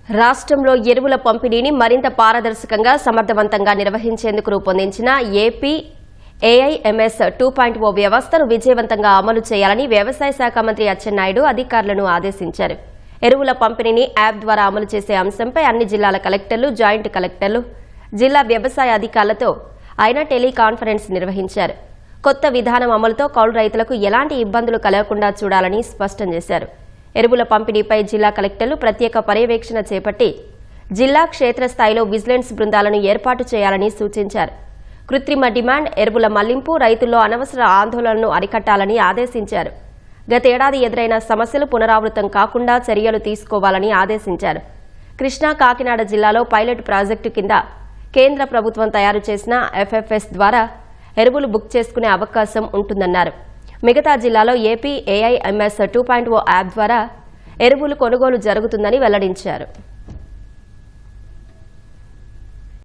రాష్ట్రంలో ఎరువుల పంపిణీని మరింత పారదర్శకంగా సమర్థవంతంగా నిర్వహించేందుకు రూపొందించిన ఏపీ ఏఐఎంఎస్ 2.0 వ్యవస్థను విజయవంతంగా అమలు చేయాలని వ్యవసాయ శాఖ మంత్రి అచ్చెన్నాయుడు అధికారులను ఆదేశించారు. ఎరువుల పంపిణీని యాప్ ద్వారా అమలు చేసే అంశంపై అన్ని జిల్లాల కలెక్టర్లు, జాయింట్ కలెక్టర్లు, జిల్లా వ్యవసాయ అధికారులతో ఆయన టెలికాన్ఫరెన్స్ నిర్వహించారు. కొత్త విధానం అమలుతో కౌలు రైతులకు ఎలాంటి ఇబ్బందులు కలగకుండా చూడాలని స్పష్టం చేశారు. ఎరువుల పంపిణీపై జిల్లా కలెక్టర్లు ప్రత్యేక పర్యవేక్షణ చేపట్టి జిల్లా క్షేత్రస్థాయిలో విజిలెన్స్ బృందాలను ఏర్పాటు చేయాలని సూచించారు. కృత్రిమ డిమాండ్, ఎరువుల మళ్లింపు, రైతుల్లో అనవసర ఆందోళనను అరికట్టాలని ఆదేశించారు. గతేడాది ఎదురైన సమస్యలు పునరావృతం కాకుండా చర్యలు తీసుకోవాలని ఆదేశించారు. కృష్ణా, కాకినాడ జిల్లాలో పైలట్ ప్రాజెక్టు కింద కేంద్ర ప్రభుత్వం తయారు చేసిన ఎఫ్ఎఫ్ఎస్ ద్వారా ఎరువులు బుక్ చేసుకునే అవకాశం ఉంటుందన్నారు. మిగతా జిల్లాలో ఏపీ ఏఐఎంఎస్ 2.0 యాప్ ద్వారా ఎరువులు కొనుగోలు జరుగుతుందని వెల్లడించారు.